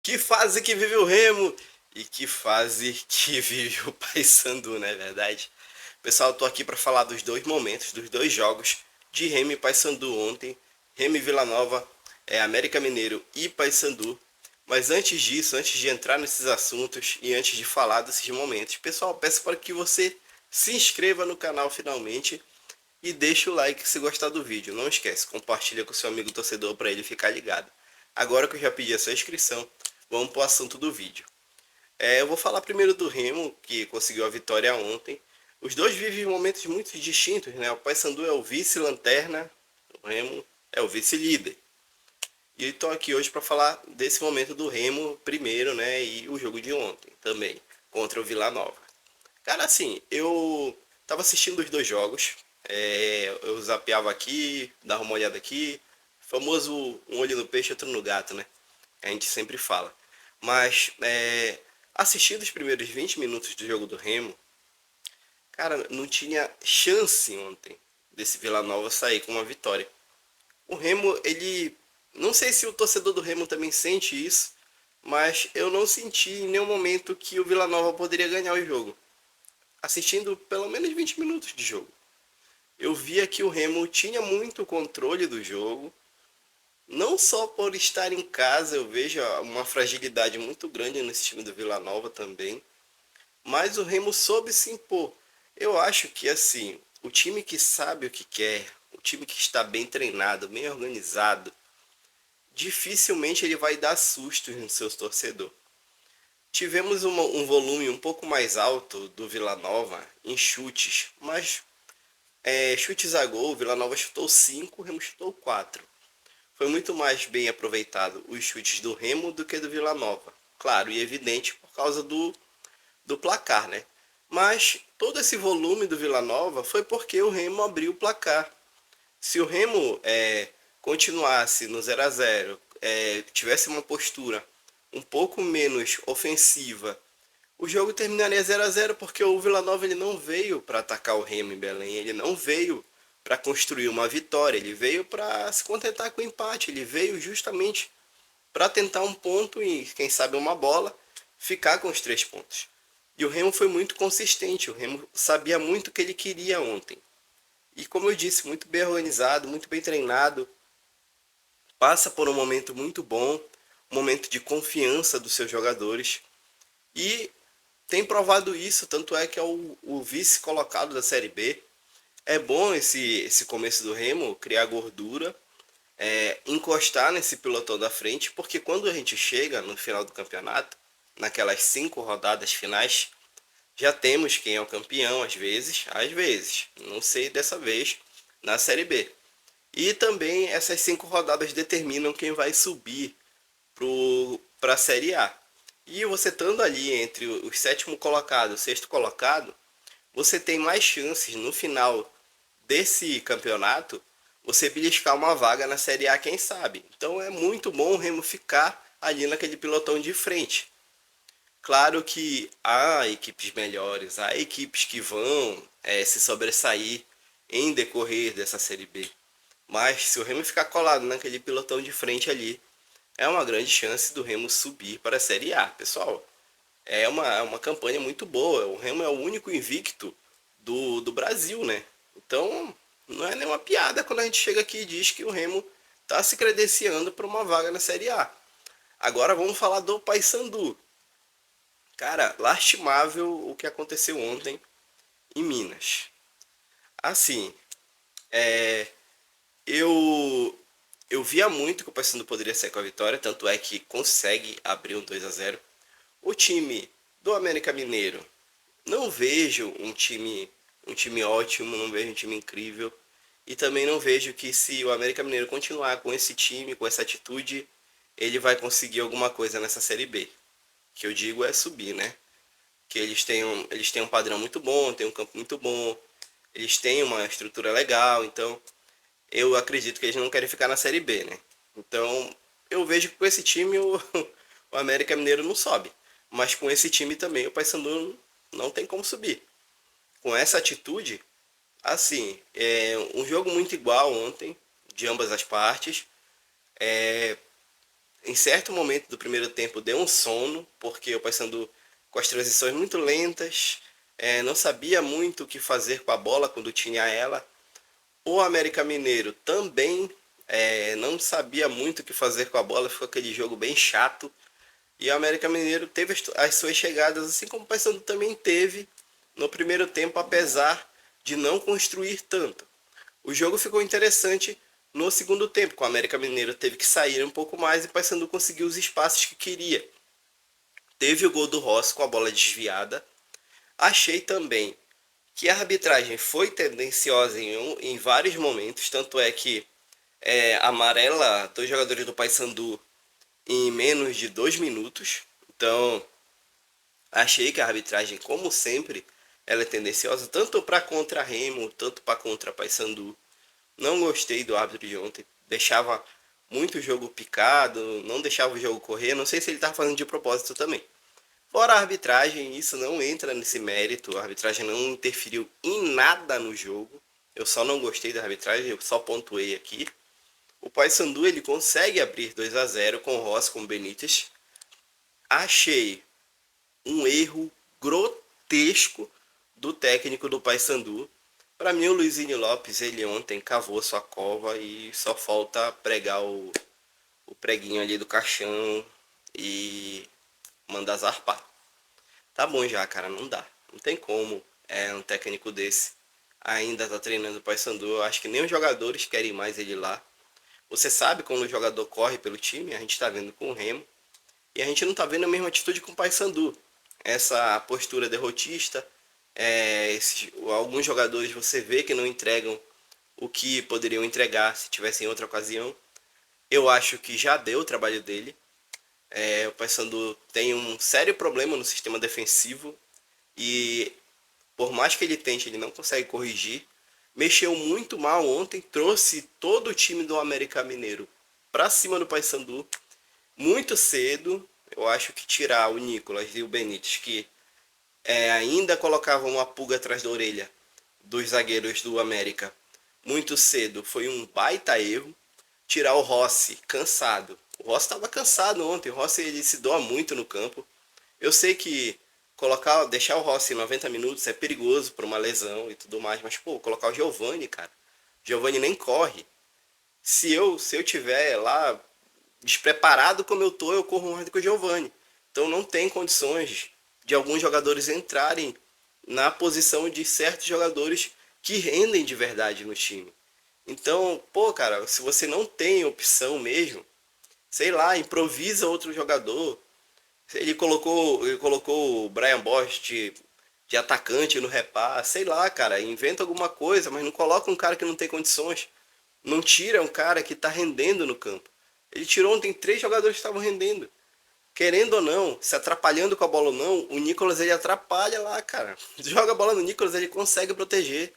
Que fase que vive o Remo e que fase que vive o Paysandu, não é verdade? Pessoal, eu tô aqui para falar dos dois momentos, dos dois jogos de Remo e Paysandu ontem. Remo e Vila Nova, América Mineiro e Paysandu. Mas antes disso, antes de entrar nesses assuntos e antes de falar desses momentos, pessoal, peço para que você se inscreva no canal finalmente e deixe o like se gostar do vídeo. Não esquece, compartilha com seu amigo torcedor para ele ficar ligado. Agora que eu já pedi a sua inscrição, vamos para o assunto do vídeo. Eu vou falar primeiro do Remo, que conseguiu a vitória ontem. Os dois vivem momentos muito distintos, né? O Paysandu é o vice-lanterna, o Remo é o vice-líder. E estou aqui hoje para falar desse momento do Remo primeiro, né? E o jogo de ontem também, contra o Vila Nova. Cara, assim, eu tava assistindo os dois jogos. Eu zapeava aqui, dava uma olhada aqui. Famoso um olho no peixe, outro no gato, né? A gente sempre fala. Mas, assistindo os primeiros 20 minutos do jogo do Remo, cara, não tinha chance ontem desse Vila Nova sair com uma vitória. O Remo, ele. Não sei se o torcedor do Remo também sente isso, mas eu não senti em nenhum momento que o Vila Nova poderia ganhar o jogo. Assistindo pelo menos 20 minutos de jogo, eu via que o Remo tinha muito controle do jogo. Não só por estar em casa, eu vejo uma fragilidade muito grande nesse time do Vila Nova também. Mas o Remo soube se impor. Eu acho que assim, o time que sabe o que quer, o time que está bem treinado, bem organizado, dificilmente ele vai dar sustos nos seus torcedores. Tivemos um volume um pouco mais alto do Vila Nova em chutes, mas chutes a gol, o Vila Nova chutou 5, o Remo chutou 4. Foi muito mais bem aproveitado os chutes do Remo do que do Vila Nova. Claro, e evidente por causa do placar, né? Mas todo esse volume do Vila Nova foi porque o Remo abriu o placar. Se o Remo continuasse no 0 a 0, tivesse uma postura um pouco menos ofensiva, o jogo terminaria 0 a 0 porque o Vila Nova ele não veio para atacar o Remo em Belém, ele não veio para construir uma vitória, ele veio para se contentar com o empate, ele veio justamente para tentar um ponto e quem sabe uma bola, ficar com os 3 pontos. E o Remo foi muito consistente, o Remo sabia muito o que ele queria ontem. E como eu disse, muito bem organizado, muito bem treinado, passa por um momento muito bom, um momento de confiança dos seus jogadores e tem provado isso, tanto é que é o vice colocado da Série B. É bom esse começo do Remo criar gordura, encostar nesse pelotão da frente, porque quando a gente chega no final do campeonato, naquelas 5 rodadas finais, já temos quem é o campeão às vezes, não sei dessa vez, na Série B. E também essas 5 rodadas determinam quem vai subir para a Série A. E você estando ali entre o sétimo colocado e o sexto colocado, você tem mais chances no final desse campeonato você beliscar uma vaga na Série A, quem sabe. Então é muito bom o Remo ficar ali naquele pilotão de frente. Claro que há equipes melhores, há equipes que vão se sobressair em decorrer dessa Série B. Mas se o Remo ficar colado naquele pilotão de frente ali, é uma grande chance do Remo subir para a Série A. Pessoal, é uma campanha muito boa. O Remo é o único invicto do Brasil, né? Então, não é nenhuma piada quando a gente chega aqui e diz que o Remo está se credenciando para uma vaga na Série A. Agora vamos falar do Paysandu. Cara, lastimável o que aconteceu ontem em Minas. Assim, eu eu via muito que o Paysandu poderia sair com a vitória, tanto é que consegue abrir um 2 a 0. O time do América Mineiro, não vejo um time ótimo, não vejo um time incrível. E também não vejo que se o América Mineiro continuar com esse time, com essa atitude, ele vai conseguir alguma coisa nessa Série B. Que eu digo é subir, né? Que eles têm um padrão muito bom, têm um campo muito bom, eles têm uma estrutura legal, então eu acredito que eles não querem ficar na Série B, né? Então eu vejo que com esse time o América Mineiro não sobe. Mas com esse time também o Paysandu não tem como subir. Com essa atitude, assim, um jogo muito igual ontem, de ambas as partes. em certo momento do primeiro tempo deu um sono, porque o Paysandu com as transições muito lentas, não sabia muito o que fazer com a bola quando tinha ela. O América Mineiro também não sabia muito o que fazer com a bola, ficou aquele jogo bem chato. E o América Mineiro teve as suas chegadas, assim como o Paysandu também teve no primeiro tempo, apesar de não construir tanto. O jogo ficou interessante no segundo tempo, com o América Mineiro teve que sair um pouco mais e o Paysandu conseguiu os espaços que queria. Teve o gol do Rossi com a bola desviada. Achei também que a arbitragem foi tendenciosa em vários momentos, tanto é que amarela dois jogadores do Paysandu em menos de 2 minutos. Então, achei que a arbitragem, como sempre, ela é tendenciosa tanto para contra Remo, tanto para contra Paysandu. Não gostei do árbitro de ontem, deixava muito o jogo picado, não deixava o jogo correr. Não sei se ele estava fazendo de propósito também. Fora a arbitragem, isso não entra nesse mérito. A arbitragem não interferiu em nada no jogo. Eu só não gostei da arbitragem, eu só pontuei aqui. O Paysandu ele consegue abrir 2-0 com o Rossi, com o Benítez. Achei um erro grotesco do técnico do Paysandu. Para mim, o Luizinho Lopes, ele ontem cavou sua cova e só falta pregar o preguinho ali do caixão e mandar zarpar. Tá bom já, cara, não dá. Não tem como um técnico desse ainda tá treinando o Paysandu. Eu acho que nem os jogadores querem mais ele lá. Você sabe quando o jogador corre pelo time, a gente tá vendo com o Remo, e a gente não tá vendo a mesma atitude com o Paysandu. Essa postura derrotista, alguns jogadores você vê que não entregam o que poderiam entregar se tivessem outra ocasião. Eu acho que já deu o trabalho dele. O Paysandu tem um sério problema no sistema defensivo e por mais que ele tente, ele não consegue corrigir. Mexeu muito mal ontem, trouxe todo o time do América Mineiro para cima do Paysandu muito cedo. Eu acho que tirar o Nicolas e o Benítez, que ainda colocavam uma pulga atrás da orelha dos zagueiros do América muito cedo, foi um baita erro. Tirar o Rossi cansado. O Rossi estava cansado ontem. O Rossi ele se doa muito no campo. Eu sei que deixar o Rossi em 90 minutos é perigoso por uma lesão e tudo mais, mas pô, colocar o Giovani, cara. O Giovani nem corre. Se eu tiver lá despreparado como eu tô, eu corro mais do que o Giovani. Então não tem condições de alguns jogadores entrarem na posição de certos jogadores que rendem de verdade no time. Então, pô, cara, se você não tem opção mesmo, sei lá, improvisa outro jogador. Ele colocou o Brian Bosch de atacante no repasse, sei lá, cara, inventa alguma coisa, mas não coloca um cara que não tem condições. Não tira um cara que tá rendendo no campo. Ele tirou ontem 3 jogadores que estavam rendendo. Querendo ou não, se atrapalhando com a bola ou não, o Nicolas ele atrapalha lá, cara. Joga a bola no Nicolas, ele consegue proteger.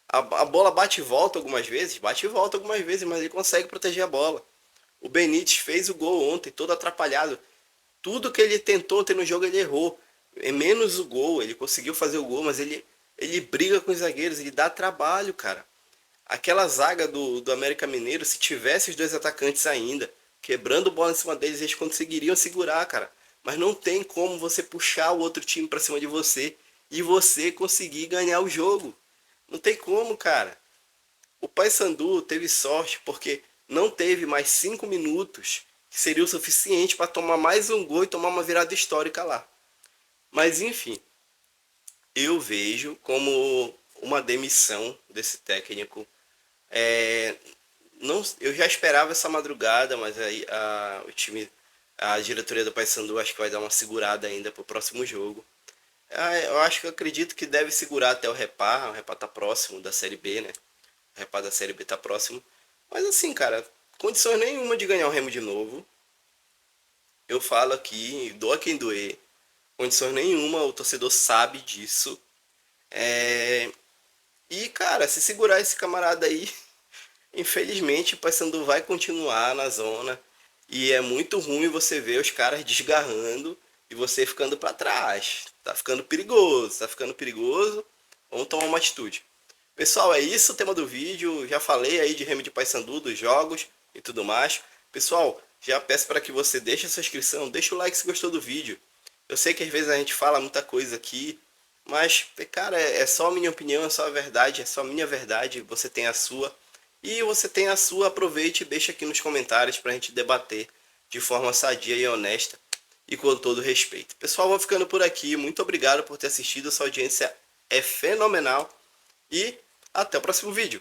A bola bate e volta algumas vezes, mas ele consegue proteger a bola. O Benítez fez o gol ontem, todo atrapalhado. Tudo que ele tentou ter no jogo, ele errou. É menos o gol, ele conseguiu fazer o gol, mas ele briga com os zagueiros, ele dá trabalho, cara. Aquela zaga do América Mineiro, se tivesse os dois atacantes ainda, quebrando bola em cima deles, eles conseguiriam segurar, cara. Mas não tem como você puxar o outro time pra cima de você e você conseguir ganhar o jogo. Não tem como, cara. O Paysandu teve sorte porque não teve mais 5 minutos, que seria o suficiente para tomar mais um gol e tomar uma virada histórica lá. Mas enfim, eu vejo como uma demissão desse técnico. Não, eu já esperava essa madrugada, mas aí a diretoria do Paysandu acho que vai dar uma segurada ainda pro próximo jogo. Eu acredito que deve segurar até o Repar tá próximo da Série B, né? O Repar da Série B tá próximo. Mas assim, cara, condições nenhuma de ganhar o Remo de novo. Eu falo aqui, doa quem doer. Condições nenhuma, o torcedor sabe disso. E, cara, se segurar esse camarada aí, infelizmente o Paysandu vai continuar na zona. E é muito ruim você ver os caras desgarrando e você ficando para trás. Tá ficando perigoso, tá ficando perigoso. Vamos tomar uma atitude. Pessoal, é isso o tema do vídeo. Já falei aí de Remo de Paysandu, dos jogos e tudo mais. Pessoal, já peço para que você deixe a sua inscrição, deixa o like se gostou do vídeo. Eu sei que às vezes a gente fala muita coisa aqui, mas, cara, é só a minha opinião, é só a verdade, é só a minha verdade, você tem a sua. E você tem a sua, aproveite e deixa aqui nos comentários para a gente debater de forma sadia e honesta e com todo respeito. Pessoal, vou ficando por aqui. Muito obrigado por ter assistido. Essa audiência é fenomenal. E até o próximo vídeo.